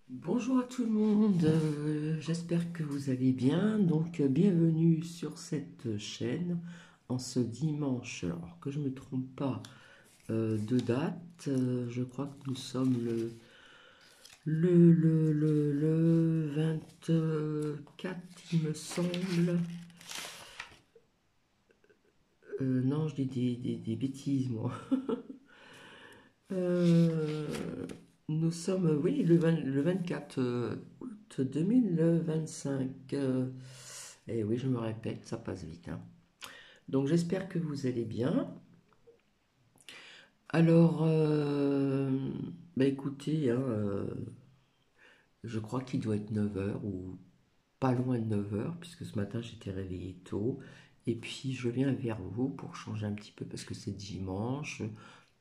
Bonjour à tout le monde, j'espère que vous allez bien. Donc, bienvenue sur cette chaîne en ce dimanche. Alors que je ne me trompe pas de date, je crois que nous sommes le 24, il me semble. Non, je dis des bêtises, moi. Euh, Nous sommes, oui, le 24 août 2025. Et oui, je me répète, ça passe vite, hein. Donc j'espère que vous allez bien. Alors, bah écoutez, hein, je crois qu'il doit être 9 heures ou pas loin de 9 heures, puisque ce matin j'étais réveillé tôt. Et puis je viens vers vous pour changer un petit peu parce que c'est dimanche,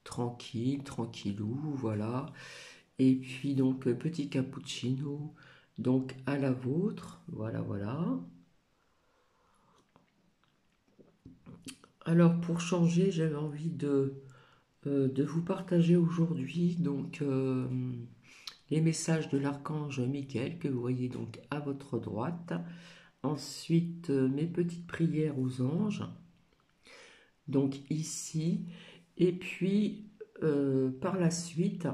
tranquille, tranquillou, voilà. Et puis donc petit cappuccino, donc à la vôtre, voilà, voilà. Alors pour changer, j'avais envie de vous partager aujourd'hui donc les messages de l'archange Michael que vous voyez donc à votre droite. Ensuite mes petites prières aux anges, donc ici. Et puis par la suite,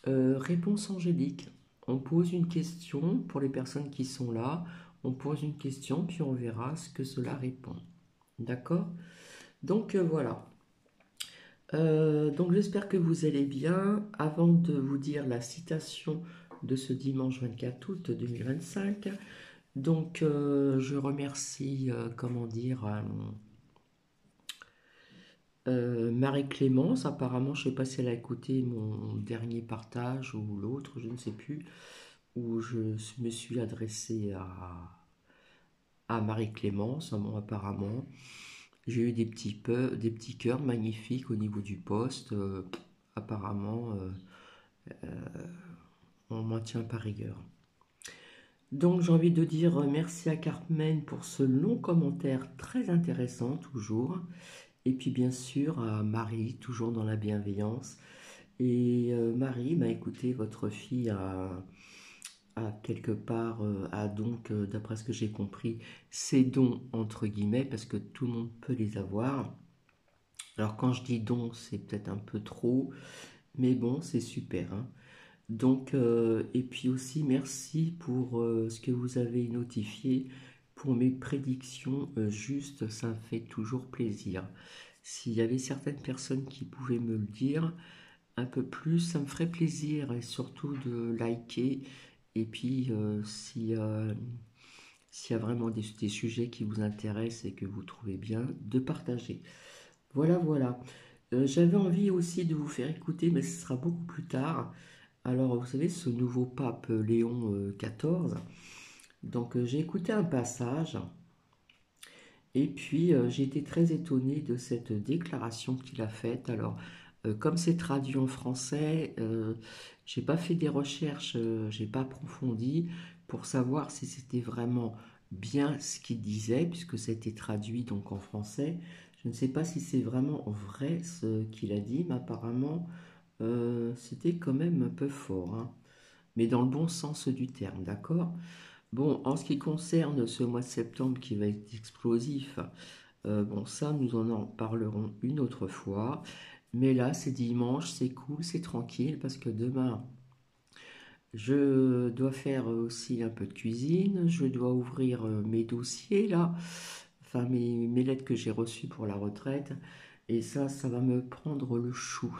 réponse angélique. On pose une question pour les personnes qui sont là. On pose une question, puis on verra ce que cela répond. D'accord? Donc voilà. Donc j'espère que vous allez bien. Avant de vous dire la citation de ce dimanche 24 août 2025, donc je remercie, comment dire, Marie-Clémence. Apparemment, je ne sais pas si elle a écouté mon dernier partage ou l'autre, je ne sais plus, où je me suis adressé à Marie-Clémence, bon, apparemment. J'ai eu des petits cœurs magnifiques au niveau du poste. Apparemment, on m'en tient par rigueur. Donc j'ai envie de dire merci à Carmen pour ce long commentaire très intéressant toujours. Et puis bien sûr à Marie, toujours dans la bienveillance. Et Marie, bah écoutez, votre fille a quelque part, a donc, d'après ce que j'ai compris, ses dons entre guillemets, parce que tout le monde peut les avoir. Alors quand je dis dons, c'est peut-être un peu trop, mais bon, c'est super, hein. Donc, et puis aussi, merci pour ce que vous avez notifié pour mes prédictions justes, ça me fait toujours plaisir. S'il y avait certaines personnes qui pouvaient me le dire un peu plus, ça me ferait plaisir et surtout de liker. Et puis, s'il y a vraiment des sujets qui vous intéressent et que vous trouvez bien, de partager. Voilà, voilà. J'avais envie aussi de vous faire écouter, mais ce sera beaucoup plus tard. Alors, vous savez, ce nouveau pape Léon XIV, donc j'ai écouté un passage et puis j'ai été très étonnée de cette déclaration qu'il a faite. Alors, comme c'est traduit en français, j'ai pas fait des recherches, j'ai pas approfondi pour savoir si c'était vraiment bien ce qu'il disait, puisque c'était traduit donc en français. Je ne sais pas si c'est vraiment vrai ce qu'il a dit, mais apparemment c'était quand même un peu fort, hein, mais dans le bon sens du terme, d'accord? Bon, en ce qui concerne ce mois de septembre qui va être explosif, bon, ça, nous en parlerons une autre fois. Mais là, c'est dimanche, c'est cool, c'est tranquille, parce que demain, je dois faire aussi un peu de cuisine, je dois ouvrir mes dossiers, là, enfin mes lettres que j'ai reçues pour la retraite, et ça va me prendre le chou.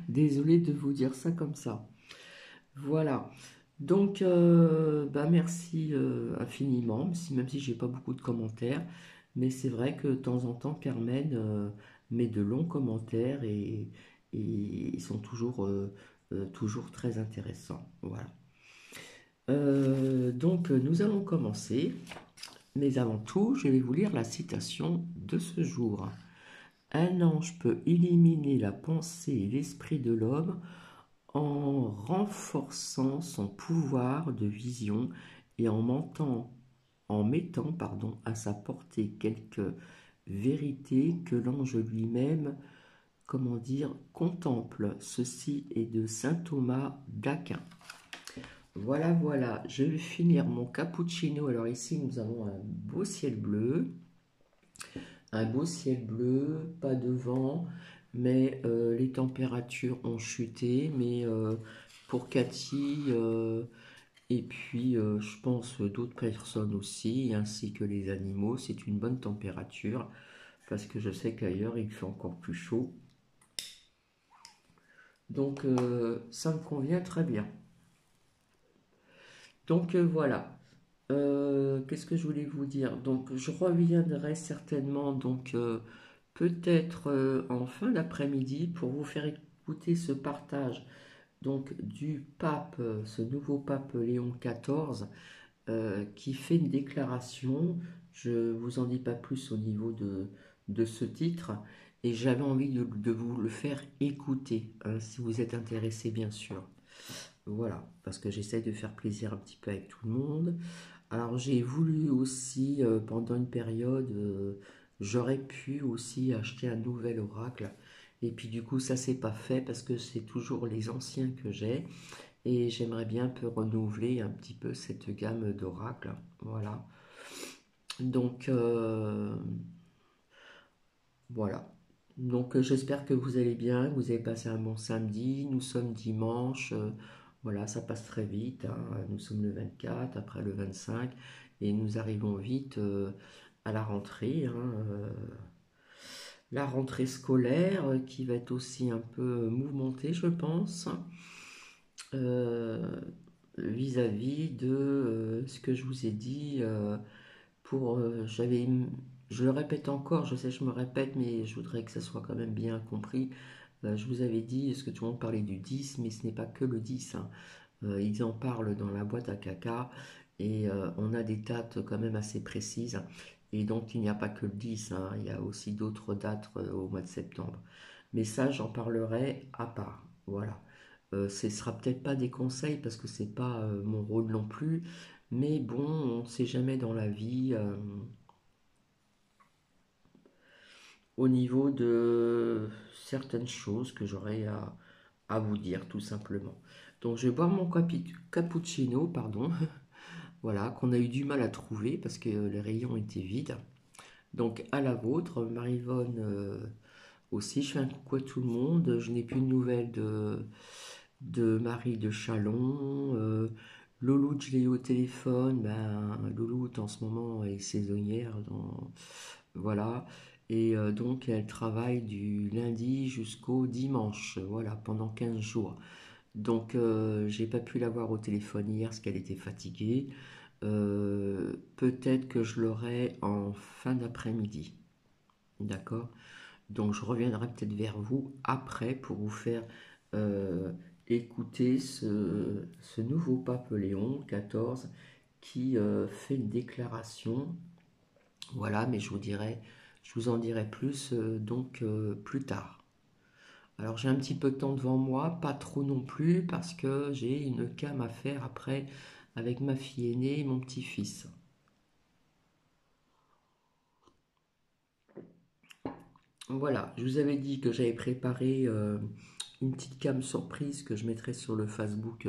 Désolée de vous dire ça comme ça. Voilà. Donc, bah merci infiniment, même si j'ai pas beaucoup de commentaires, mais c'est vrai que de temps en temps, Carmen met de longs commentaires et ils sont toujours très intéressants. Voilà. Donc, nous allons commencer, mais avant tout, je vais vous lire la citation de ce jour. Un ange peut éliminer la pensée et l'esprit de l'homme en renforçant son pouvoir de vision et en mettant à sa portée quelques vérités que l'ange lui-même, comment dire, contemple. Ceci est de saint Thomas d'Aquin. Voilà, voilà, je vais finir mon cappuccino. Alors ici, nous avons un beau ciel bleu, pas de vent, mais les températures ont chuté. Mais pour Cathy, et puis je pense d'autres personnes aussi, ainsi que les animaux, c'est une bonne température, parce que je sais qu'ailleurs, il fait encore plus chaud. Donc ça me convient très bien. Donc voilà. Qu'est-ce que je voulais vous dire? Donc je reviendrai certainement donc peut-être en fin d'après-midi pour vous faire écouter ce partage donc du pape, ce nouveau pape Léon XIV qui fait une déclaration. Je vous en dis pas plus au niveau de ce titre et j'avais envie de vous le faire écouter hein, si vous êtes intéressé bien sûr. Voilà, parce que j'essaie de faire plaisir un petit peu avec tout le monde. Alors j'ai voulu aussi, pendant une période, j'aurais pu aussi acheter un nouvel oracle. Et puis du coup, ça s'est pas fait parce que c'est toujours les anciens que j'ai. Et j'aimerais bien un peu renouveler un petit peu cette gamme d'oracles. Voilà. Donc voilà. Donc j'espère que vous allez bien, que vous avez passé un bon samedi. Nous sommes dimanche. Voilà, ça passe très vite, hein. Nous sommes le 24, après le 25, et nous arrivons vite à la rentrée, hein, la rentrée scolaire qui va être aussi un peu mouvementée, je pense, euh, vis-à-vis de ce que je vous ai dit. Je le répète encore, je sais, je me répète, mais je voudrais que ça soit quand même bien compris. Je vous avais dit, est-ce que tout le monde parlait du 10, mais ce n'est pas que le 10, hein. Ils en parlent dans la boîte à caca et on a des dates quand même assez précises. Et donc il n'y a pas que le 10, hein, il y a aussi d'autres dates au mois de septembre. Mais ça, j'en parlerai à part. Voilà. Ce ne sera peut-être pas des conseils parce que c'est pas mon rôle non plus. Mais bon, on ne sait jamais dans la vie au niveau de certaines choses que j'aurai à vous dire tout simplement. Donc je vais boire mon cappuccino, pardon, voilà, qu'on a eu du mal à trouver parce que les rayons étaient vides. Donc à la vôtre, Marivonne aussi, je fais un coucou à tout le monde. Je n'ai plus de nouvelles de Marie de Chalon. Loulou, je l'ai eu au téléphone. Ben, Loulou, en ce moment, est saisonnière. Voilà. Et donc, elle travaille du lundi jusqu'au dimanche. Voilà, pendant 15 jours. Donc, j'ai pas pu la voir au téléphone hier parce qu'elle était fatiguée. Peut-être que je l'aurai en fin d'après-midi. D'accord? Donc je reviendrai peut-être vers vous après pour vous faire euh, écouter ce nouveau pape Léon XIV qui fait une déclaration. Voilà, mais je vous en dirai plus donc plus tard. Alors j'ai un petit peu de temps devant moi, pas trop non plus, parce que j'ai une came à faire après avec ma fille aînée et mon petit-fils. Voilà, je vous avais dit que j'avais préparé une petite cam surprise que je mettrai sur le Facebook,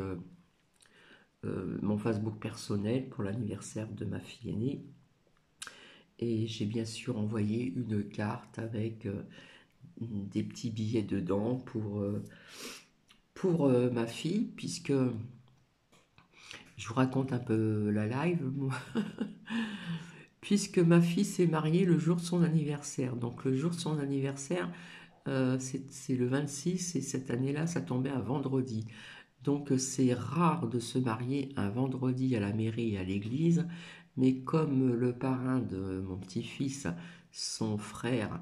mon Facebook personnel pour l'anniversaire de ma fille aînée. Et j'ai bien sûr envoyé une carte avec des petits billets dedans pour ma fille, puisque je vous raconte un peu la live, moi. Puisque ma fille s'est mariée le jour de son anniversaire. Donc le jour de son anniversaire, c'est le 26 et cette année-là, ça tombait un vendredi. Donc c'est rare de se marier un vendredi à la mairie et à l'église, mais comme le parrain de mon petit-fils, son frère,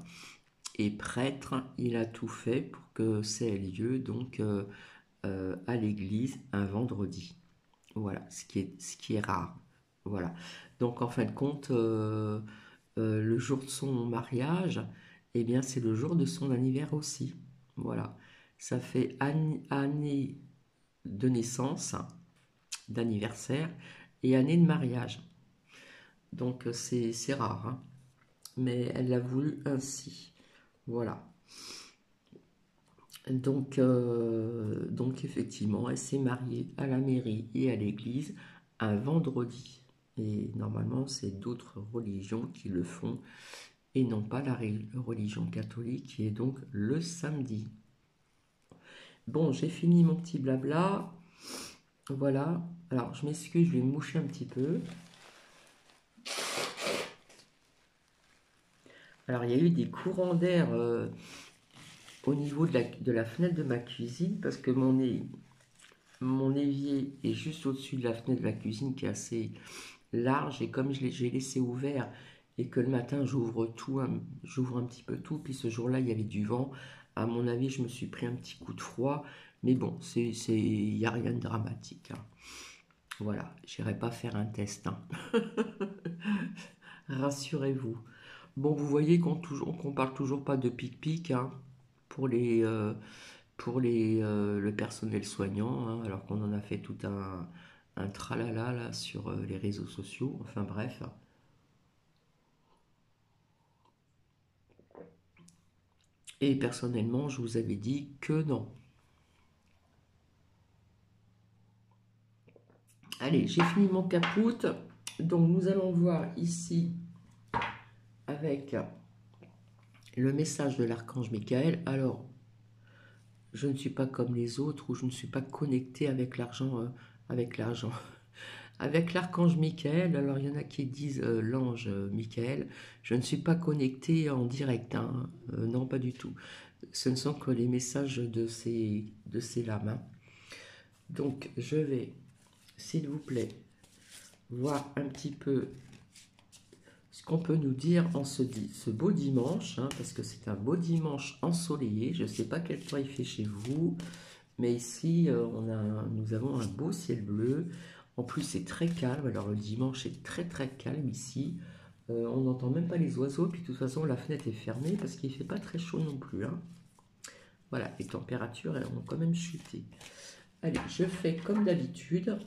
est prêtre, il a tout fait pour que ça ait lieu donc à l'église un vendredi. Voilà, ce qui est rare. Voilà. Donc en fin de compte, le jour de son mariage, eh bien c'est le jour de son anniversaire aussi. Voilà. Ça fait année de naissance, d'anniversaire et année de mariage. Donc c'est rare, hein. Mais elle l'a voulu ainsi. Voilà. Donc effectivement, elle s'est mariée à la mairie et à l'église un vendredi. Et normalement, c'est d'autres religions qui le font et non pas la religion catholique qui est donc le samedi. Bon, j'ai fini mon petit blabla. Voilà. Alors, je m'excuse, je vais me moucher un petit peu. Alors, il y a eu des courants d'air au niveau de la fenêtre de ma cuisine parce que mon évier est juste au-dessus de la fenêtre de la cuisine qui est assez large et comme j'ai laissé ouvert et que le matin j'ouvre tout, j'ouvre un petit peu tout, puis ce jour-là il y avait du vent, à mon avis je me suis pris un petit coup de froid, mais bon, il n'y a rien de dramatique, hein. Voilà, j'irai pas faire un test, hein. Rassurez-vous. Bon, vous voyez qu'on parle toujours pas de pic-pic, hein, pour le personnel soignant, hein, alors qu'on en a fait tout un tralala là, sur les réseaux sociaux. Enfin bref. Et personnellement, je vous avais dit que non. Allez, j'ai fini mon capoute. Donc nous allons voir ici avec le message de l'archange Michael. Alors, je ne suis pas comme les autres où je ne suis pas connecté avec l'argent. Avec l'archange Michael, alors il y en a qui disent l'ange Michael, je ne suis pas connecté en direct, hein. Non, pas du tout. Ce ne sont que les messages de ces lames, hein. Donc je vais, s'il vous plaît, voir un petit peu ce qu'on peut nous dire en ce beau dimanche, hein, parce que c'est un beau dimanche ensoleillé. Je ne sais pas quel temps il fait chez vous, mais ici, nous avons un beau ciel bleu. En plus, c'est très calme. Alors, le dimanche est très très calme ici. On n'entend même pas les oiseaux. Puis, de toute façon, la fenêtre est fermée parce qu'il ne fait pas très chaud non plus, hein. Voilà, les températures elles ont quand même chuté. Allez, je fais comme d'habitude.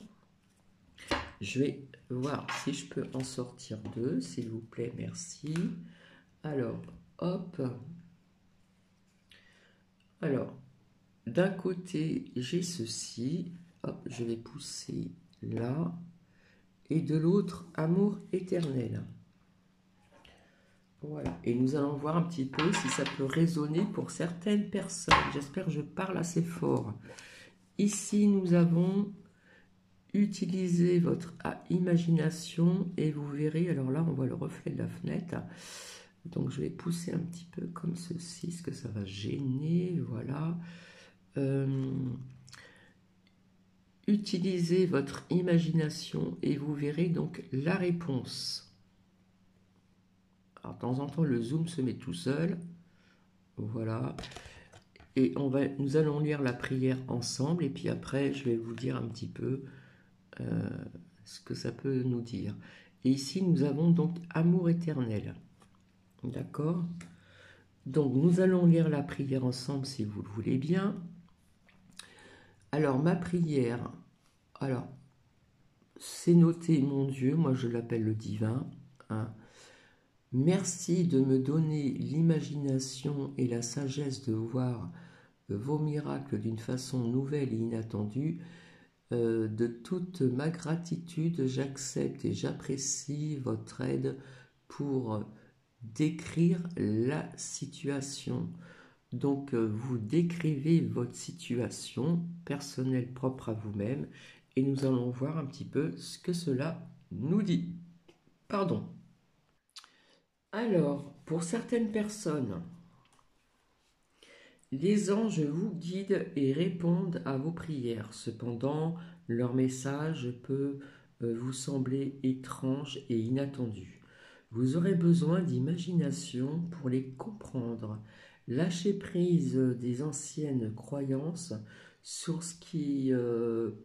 Je vais voir si je peux en sortir deux, s'il vous plaît, merci. Alors, hop. Alors, d'un côté, j'ai ceci. Hop, je vais pousser là. Et de l'autre, amour éternel. Voilà. Et nous allons voir un petit peu si ça peut résonner pour certaines personnes. J'espère que je parle assez fort. Ici, nous avons utilisé votre imagination et vous verrez, alors là, on voit le reflet de la fenêtre. Donc, je vais pousser un petit peu comme ceci, ce que ça va gêner. Voilà. Utilisez votre imagination et vous verrez donc la réponse. Alors, de temps en temps, le zoom se met tout seul. Voilà. Et nous allons lire la prière ensemble. Et puis après, je vais vous dire un petit peu ce que ça peut nous dire. Et ici, nous avons donc amour éternel. D'accord? Donc, nous allons lire la prière ensemble si vous le voulez bien. Alors, ma prière, alors, c'est noté, mon Dieu, moi je l'appelle le divin, hein. Merci de me donner l'imagination et la sagesse de voir vos miracles d'une façon nouvelle et inattendue. De toute ma gratitude, j'accepte et j'apprécie votre aide pour décrire la situation. Donc, vous décrivez votre situation personnelle propre à vous-même et nous allons voir un petit peu ce que cela nous dit. Pardon. Alors, pour certaines personnes, les anges vous guident et répondent à vos prières. Cependant, leur message peut vous sembler étrange et inattendu. Vous aurez besoin d'imagination pour les comprendre. Lâchez prise des anciennes croyances sur ce qui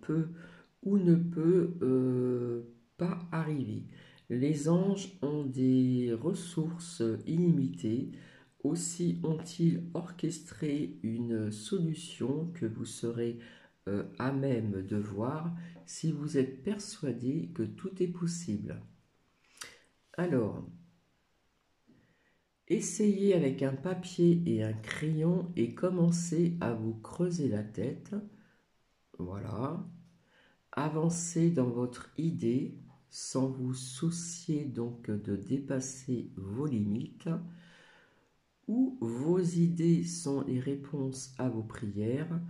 peut ou ne peut pas arriver. Les anges ont des ressources illimitées. Aussi ont-ils orchestré une solution que vous serez à même de voir si vous êtes persuadé que tout est possible. Alors, Essayez avec un papier et un crayon et commencez à vous creuser la tête. Voilà. Avancez dans votre idée sans vous soucier donc de dépasser vos limites, où vos idées sont les réponses à vos prières.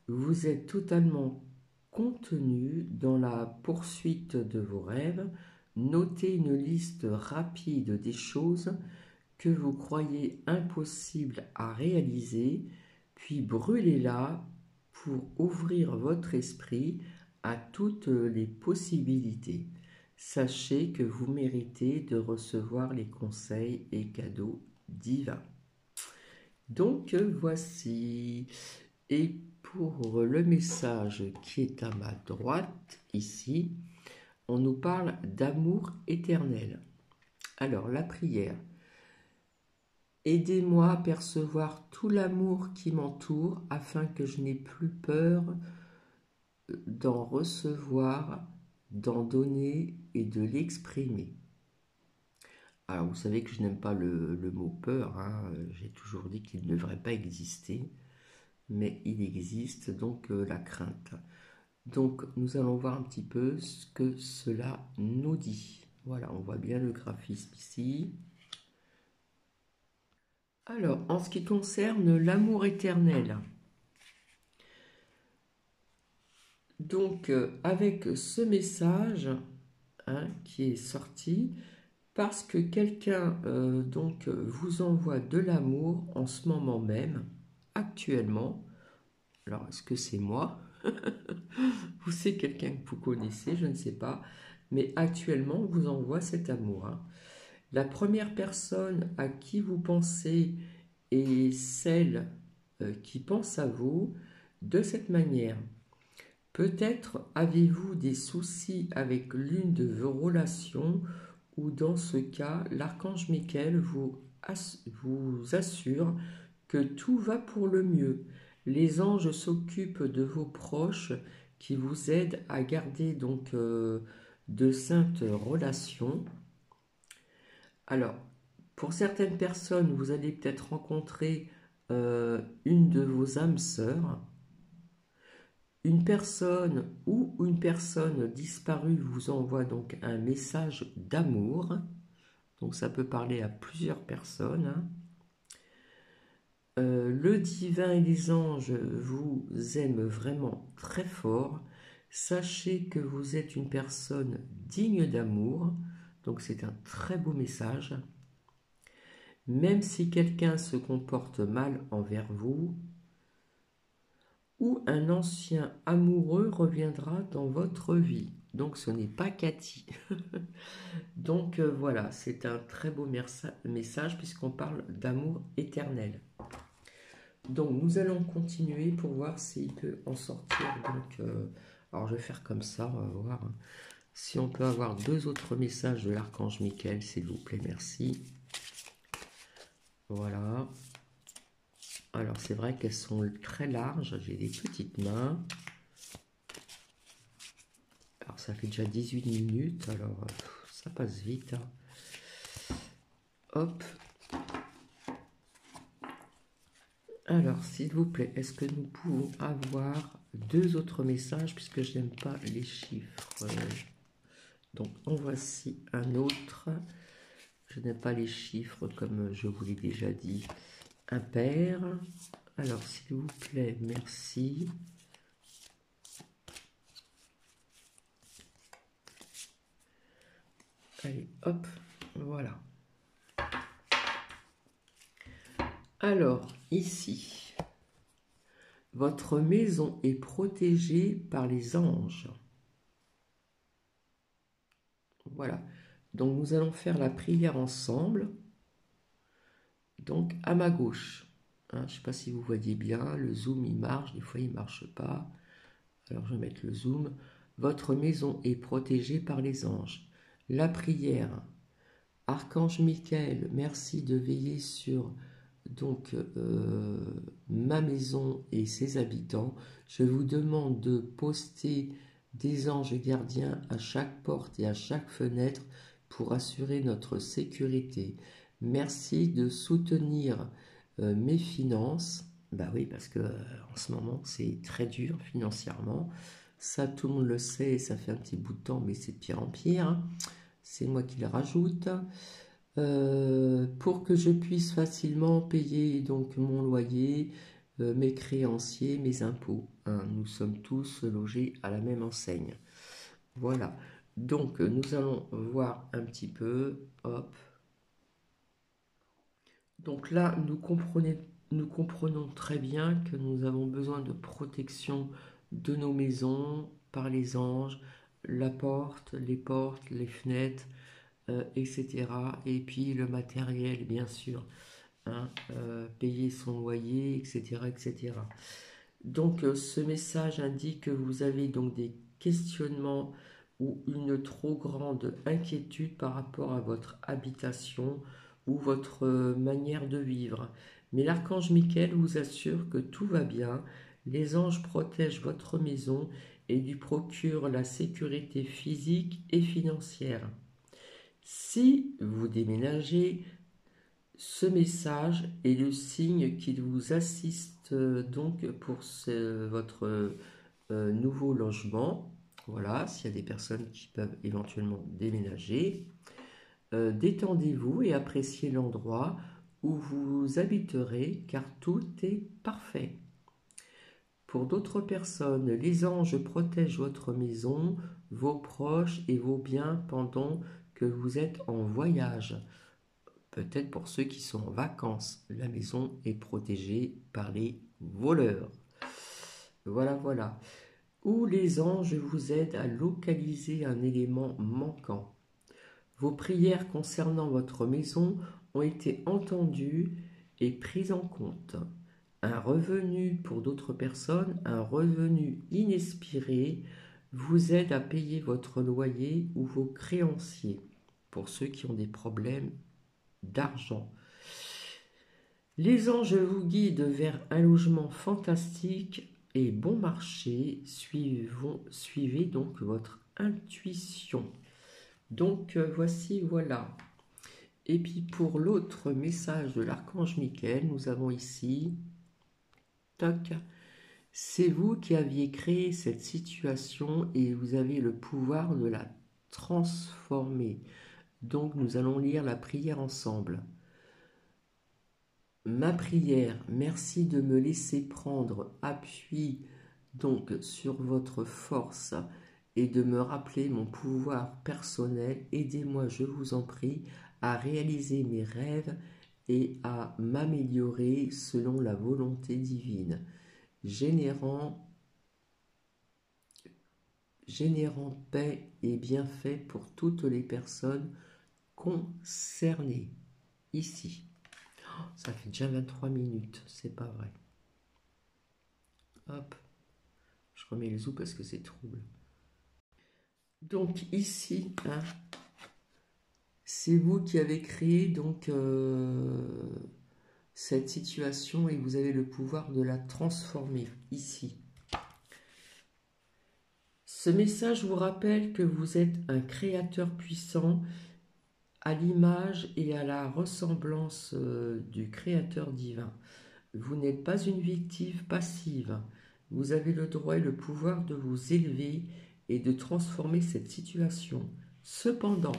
Vous êtes totalement contenu dans la poursuite de vos rêves. Notez une liste rapide des choses que vous croyez impossibles à réaliser, puis brûlez-la pour ouvrir votre esprit à toutes les possibilités. Sachez que vous méritez de recevoir les conseils et cadeaux divins. Donc voici. Et pour le message qui est à ma droite, ici, on nous parle d'amour éternel. Alors, la prière. Aidez-moi à percevoir tout l'amour qui m'entoure afin que je n'ai plus peur d'en recevoir, d'en donner et de l'exprimer. Alors, vous savez que je n'aime pas le mot peur, hein. J'ai toujours dit qu'il ne devrait pas exister, mais il existe donc la crainte. Donc, nous allons voir un petit peu ce que cela nous dit. Voilà, on voit bien le graphisme ici. Alors, en ce qui concerne l'amour éternel, donc avec ce message qui est sorti, parce que quelqu'un vous envoie de l'amour en ce moment même, actuellement. Alors, est-ce que c'est moi? Ou c'est quelqu'un que vous connaissez, je ne sais pas. Mais actuellement, on vous envoie cet amour. La première personne à qui vous pensez est celle qui pense à vous de cette manière. Peut-être avez-vous des soucis avec l'une de vos relations ou dans ce cas, l'archange Michael vous assure que tout va pour le mieux. Les anges s'occupent de vos proches qui vous aident à garder donc de saintes relations. Alors, pour certaines personnes, vous allez peut-être rencontrer une de vos âmes sœurs. Une personne ou une personne disparue vous envoie donc un message d'amour. Donc ça peut parler à plusieurs personnes. Le divin et les anges vous aiment vraiment très fort. Sachez que vous êtes une personne digne d'amour. Donc c'est un très beau message. Même si quelqu'un se comporte mal envers vous, ou un ancien amoureux reviendra dans votre vie. Donc ce n'est pas Cathy. Donc voilà, c'est un très beau message puisqu'on parle d'amour éternel. Donc nous allons continuer pour voir s'il peut en sortir. Donc, alors je vais faire comme ça, on va voir si on peut avoir deux autres messages de l'archange Michael, s'il vous plaît, merci. Voilà. Alors c'est vrai qu'elles sont très larges, j'ai des petites mains. Alors ça fait déjà 18 minutes, alors ça passe vite. Hop. Alors s'il vous plaît, est-ce que nous pouvons avoir deux autres messages puisque je n'aime pas les chiffres. Donc en voici un autre. Je n'aime pas les chiffres comme je vous l'ai déjà dit. Impair. Alors s'il vous plaît, merci. Allez, hop, voilà. Alors, ici, votre maison est protégée par les anges. Voilà. Donc, nous allons faire la prière ensemble. Donc, à ma gauche. Je ne sais pas si vous voyez bien, le zoom, il marche. Des fois, il ne marche pas. Alors, je vais mettre le zoom. Votre maison est protégée par les anges. La prière. Archange Michael, merci de veiller sur ma maison et ses habitants. Je vous demande de poster des anges gardiens à chaque porte et à chaque fenêtre pour assurer notre sécurité. Merci de soutenir mes finances. Bah oui, parce que en ce moment, c'est très dur financièrement. Ça, tout le monde le sait, ça fait un petit bout de temps, mais c'est de pire en pire, hein. C'est moi qui le rajoute. Pour que je puisse facilement payer donc mon loyer, mes créanciers, mes impôts, hein. Nous sommes tous logés à la même enseigne. Voilà. Donc, nous allons voir un petit peu. Hop. Donc là, nous comprenons très bien que nous avons besoin de protection de nos maisons par les anges, la porte, les fenêtres, etc. Et puis le matériel, bien sûr, hein, payer son loyer, etc., etc. Donc ce message indique que vous avez donc des questionnements ou une trop grande inquiétude par rapport à votre habitation ou votre manière de vivre. Mais l'archange Michael vous assure que tout va bien, les anges protègent votre maison et lui procurent la sécurité physique et financière. Si vous déménagez, ce message est le signe qu'il vous assiste donc pour votre nouveau logement. Voilà, s'il y a des personnes qui peuvent éventuellement déménager. Détendez-vous et appréciez l'endroit où vous habiterez car tout est parfait. Pour d'autres personnes, les anges protègent votre maison, vos proches et vos biens pendant que vous êtes en voyage. Peut-être pour ceux qui sont en vacances, la maison est protégée par les voleurs. Voilà, voilà. Ou les anges vous aident à localiser un élément manquant. Vos prières concernant votre maison ont été entendues et prises en compte. Un revenu pour d'autres personnes, un revenu inespéré, vous aide à payer votre loyer ou vos créanciers. Pour ceux qui ont des problèmes d'argent. Les anges vous guident vers un logement fantastique et bon marché. Suivez donc votre intuition. Donc voici, voilà. Et puis pour l'autre message de l'archange Michael, nous avons ici, toc, c'est vous qui aviez créé cette situation et vous avez le pouvoir de la transformer. Donc nous allons lire la prière ensemble. Ma prière, merci de me laisser prendre appui donc sur votre force et de me rappeler mon pouvoir personnel. Aidez-moi, je vous en prie, à réaliser mes rêves et à m'améliorer selon la volonté divine, générant paix et bienfaits pour toutes les personnes concernées. Ici. Ça fait déjà 23 minutes, c'est pas vrai. Hop, je remets les os parce que c'est trouble. Donc ici, hein, c'est vous qui avez créé donc cette situation et vous avez le pouvoir de la transformer ici. Ce message vous rappelle que vous êtes un créateur puissant à l'image et à la ressemblance du créateur divin. Vous n'êtes pas une victime passive. Vous avez le droit et le pouvoir de vous élever et de transformer cette situation. Cependant,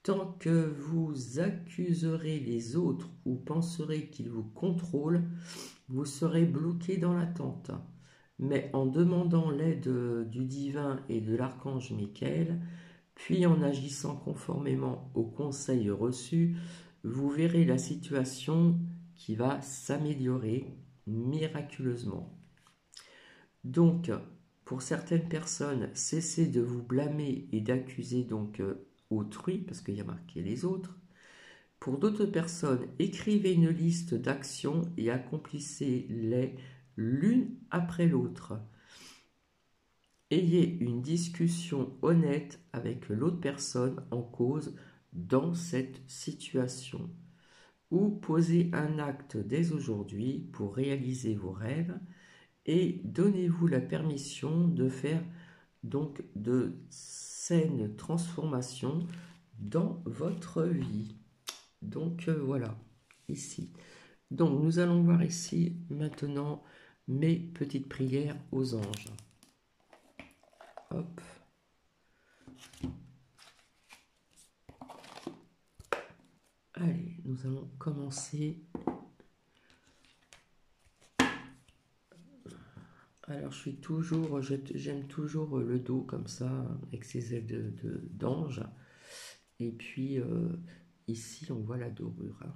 tant que vous accuserez les autres ou penserez qu'ils vous contrôlent, vous serez bloqué dans l'attente. Mais en demandant l'aide du divin et de l'archange Michael, puis en agissant conformément aux conseils reçus, vous verrez la situation qui va s'améliorer miraculeusement. Donc, pour certaines personnes, cessez de vous blâmer et d'accuser donc autrui, parce qu'il y a marqué les autres. Pour d'autres personnes, écrivez une liste d'actions et accomplissez-les l'une après l'autre. Ayez une discussion honnête avec l'autre personne en cause dans cette situation. Ou posez un acte dès aujourd'hui pour réaliser vos rêves et donnez-vous la permission de faire donc de saines transformations dans votre vie. Donc voilà, ici. Donc nous allons voir ici maintenant mes petites prières aux anges. Hop. Allez, nous allons commencer. Alors j'aime toujours le dos comme ça, avec ses ailes d'ange. Et puis ici on voit la dorure. Hein.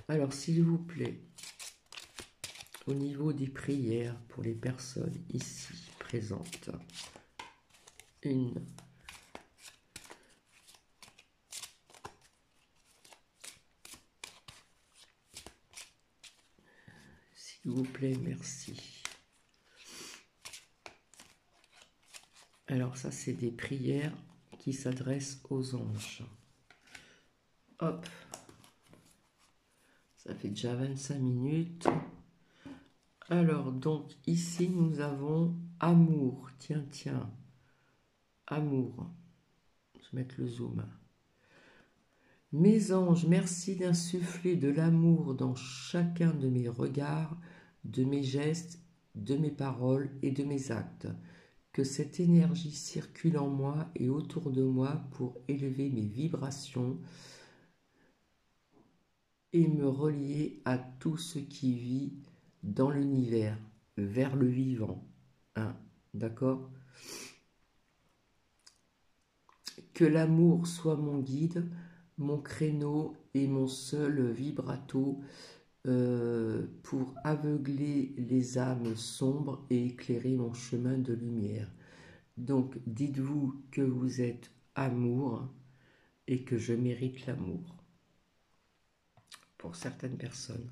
Alors s'il vous plaît, au niveau des prières pour les personnes ici présentes, une, s'il vous plaît, merci. Alors ça c'est des prières qui s'adressent aux anges. Hop, ça fait déjà 25 minutes. Alors, donc, ici, nous avons amour. Tiens, tiens. Amour. Je vais mettre le zoom. Mes anges, merci d'insuffler de l'amour dans chacun de mes regards, de mes gestes, de mes paroles et de mes actes. Que cette énergie circule en moi et autour de moi pour élever mes vibrations et me relier à tout ce qui vit dans l'univers, vers le vivant. Hein, d'accord ? Que l'amour soit mon guide, mon créneau et mon seul vibrato pour aveugler les âmes sombres et éclairer mon chemin de lumière. Donc, dites-vous que vous êtes amour et que je mérite l'amour. Pour certaines personnes.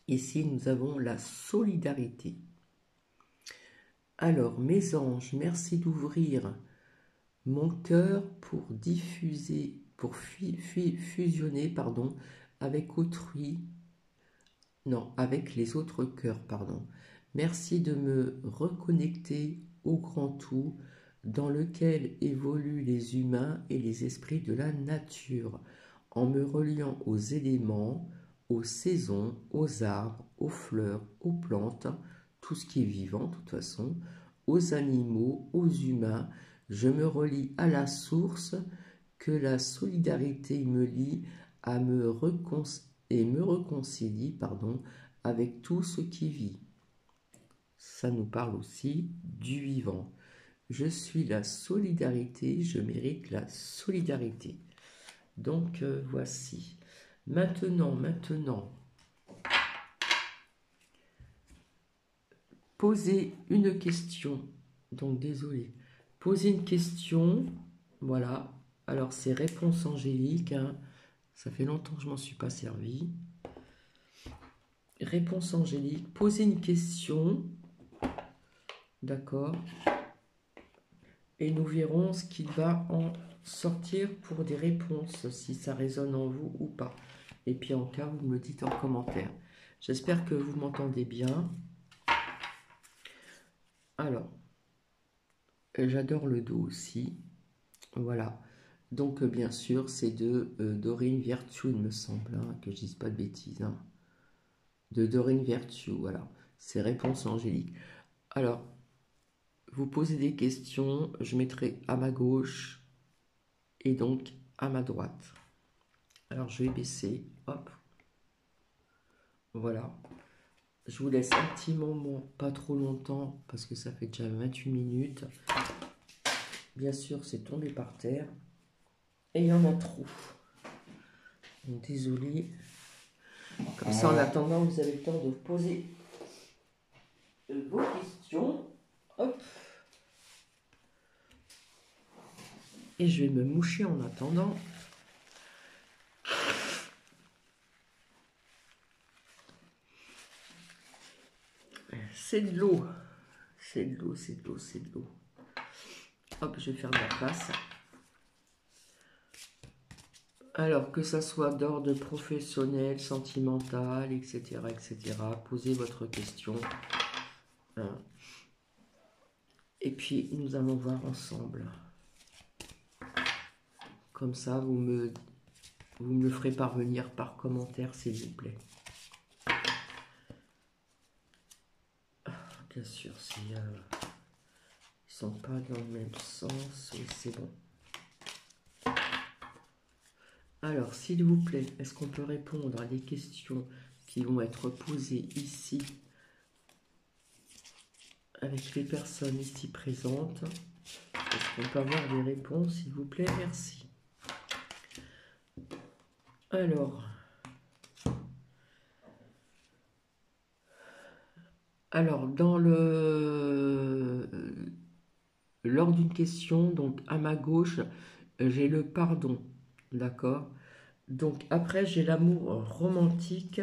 Ici, nous avons la solidarité. Alors, mes anges, merci d'ouvrir mon cœur pour diffuser, pour fusionner, pardon, avec autrui, non, avec les autres cœurs, pardon. Merci de me reconnecter au grand tout dans lequel évoluent les humains et les esprits de la nature, en me reliant aux éléments, aux saisons, aux arbres, aux fleurs, aux plantes, tout ce qui est vivant de toute façon, aux animaux, aux humains. Je me relie à la source que la solidarité me lie à me réconcilie, pardon, avec tout ce qui vit. Ça nous parle aussi du vivant. Je suis la solidarité, je mérite la solidarité. Donc voici. Maintenant, posez une question. Donc désolé. Posez une question. Voilà. Alors c'est réponse angélique. Hein. Ça fait longtemps que je m'en suis pas servi. Réponse angélique. Posez une question. D'accord. Et nous verrons ce qu'il va en sortir pour des réponses, si ça résonne en vous ou pas. Et puis en cas, vous me le dites en commentaire. J'espère que vous m'entendez bien. Alors, j'adore le dos aussi. Voilà. Donc, bien sûr, c'est de Dorine Virtue, il me semble, hein, que je ne dise pas de bêtises. Hein. De Dorine Virtue, voilà. C'est réponse angélique. Alors, vous posez des questions, je mettrai à ma gauche et donc à ma droite. Alors, je vais baisser, hop. Voilà. Je vous laisse un petit moment, pas trop longtemps, parce que ça fait déjà 28 minutes. Bien sûr, c'est tombé par terre. Et il y en a trop. Donc, désolé. Comme ça, en attendant, vous avez le temps de poser vos questions. Hop. Et je vais me moucher en attendant. C'est de l'eau. C'est de l'eau, c'est de l'eau, c'est de l'eau. Hop, je vais faire de la place. Alors, que ça soit d'ordre professionnel, sentimental, etc., etc., posez votre question. Et puis, nous allons voir ensemble. Comme ça, vous me vous me le ferez parvenir par commentaire, s'il vous plaît. Bien sûr, ils sont pas dans le même sens, oui, c'est bon. Alors, s'il vous plaît, est-ce qu'on peut répondre à des questions qui vont être posées ici avec les personnes ici présentes? Est-ce qu'on peut avoir des réponses, s'il vous plaît? Merci. Alors lors d'une question, donc à ma gauche, j'ai le pardon, d'accord? Donc après, j'ai l'amour romantique.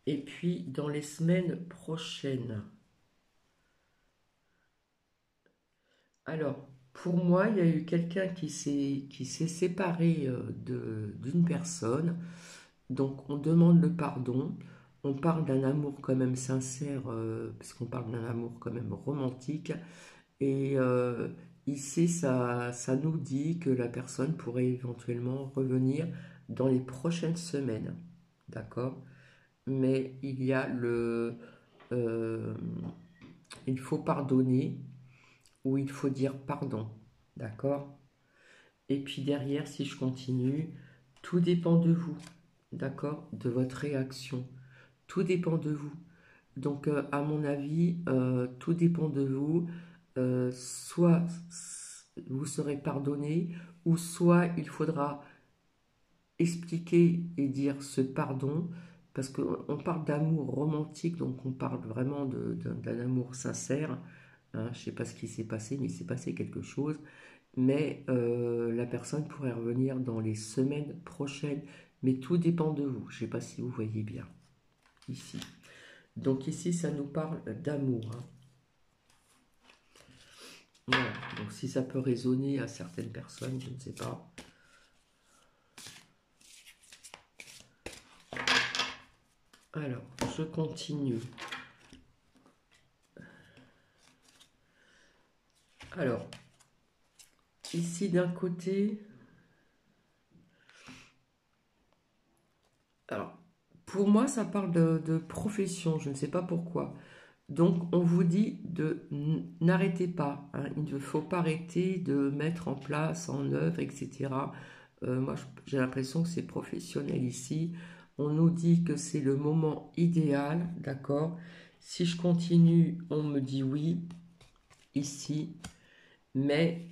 Et puis, dans les semaines prochaines. Alors, pour moi, il y a eu quelqu'un qui s'est séparé d'une personne. Donc, on demande le pardon. On parle d'un amour quand même sincère, parce qu'on parle d'un amour quand même romantique. Et ici, ça nous dit que la personne pourrait éventuellement revenir dans les prochaines semaines. D'accord? Mais il y a euh, il faut pardonner ou il faut dire pardon. D'accord? Et puis derrière, si je continue, tout dépend de vous. D'accord? De votre réaction. Tout dépend de vous. Donc, à mon avis, tout dépend de vous. Soit vous serez pardonné, ou soit il faudra expliquer et dire ce pardon, parce qu'on parle d'amour romantique, donc on parle vraiment d'un amour sincère. Hein, je ne sais pas ce qui s'est passé, mais il s'est passé quelque chose. Mais la personne pourrait revenir dans les semaines prochaines. Mais tout dépend de vous. Je ne sais pas si vous voyez bien ici. Donc ici, ça nous parle d'amour. Hein. Voilà. Donc si ça peut résonner à certaines personnes, je ne sais pas. Alors, je continue. Alors, ici d'un côté, alors, pour moi, ça parle de profession, je ne sais pas pourquoi. Donc, on vous dit de n'arrêtez pas. Hein, il ne faut pas arrêter de mettre en place, en œuvre, etc. Moi, j'ai l'impression que c'est professionnel ici. On nous dit que c'est le moment idéal, d'accord? Si je continue, on me dit oui, ici. Mais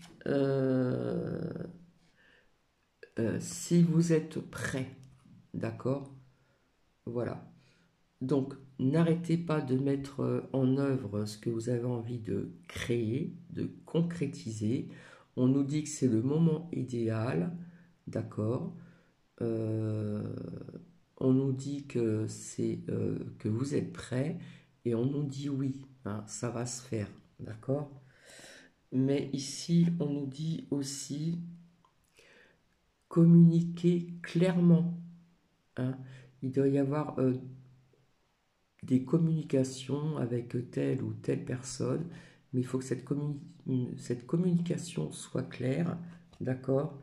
si vous êtes prêt, d'accord? Voilà. Donc, n'arrêtez pas de mettre en œuvre ce que vous avez envie de créer, de concrétiser. On nous dit que c'est le moment idéal, d'accord? Euh, on nous dit que que vous êtes prêt et on nous dit oui, hein, ça va se faire, d'accord? Mais ici, on nous dit aussi communiquer clairement. Hein. Il doit y avoir des communications avec telle ou telle personne, mais il faut que cette communication soit claire, d'accord?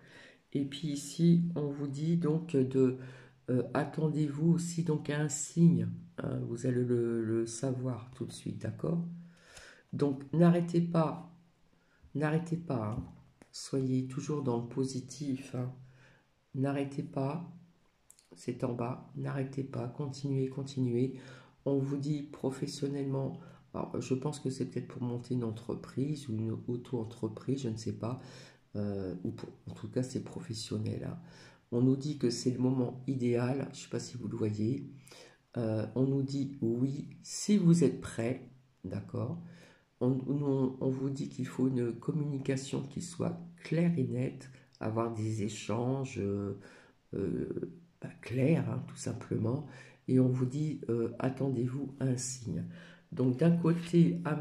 Et puis ici, on vous dit donc de attendez-vous aussi donc à un signe, hein, vous allez le savoir tout de suite, d'accord? Donc n'arrêtez pas, hein, soyez toujours dans le positif, hein, n'arrêtez pas, c'est en bas, n'arrêtez pas, continuez, continuez. On vous dit professionnellement, alors je pense que c'est peut-être pour monter une entreprise ou une auto-entreprise, je ne sais pas, en tout cas c'est professionnel. Hein. On nous dit que c'est le moment idéal, je ne sais pas si vous le voyez. On nous dit oui, si vous êtes prêt, d'accord. On vous dit qu'il faut une communication qui soit claire et nette, avoir des échanges clairs, hein, tout simplement. Et on vous dit attendez-vous à un signe. Donc d'un côté, à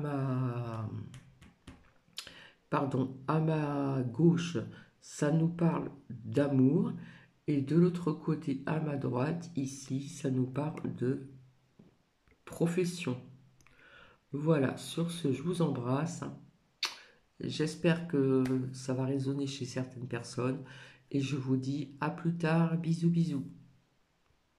ma gauche, ça nous parle d'amour. Et de l'autre côté, à ma droite, ici, ça nous parle de profession. Voilà, sur ce, je vous embrasse. J'espère que ça va résonner chez certaines personnes. et je vous dis à plus tard. Bisous bisous.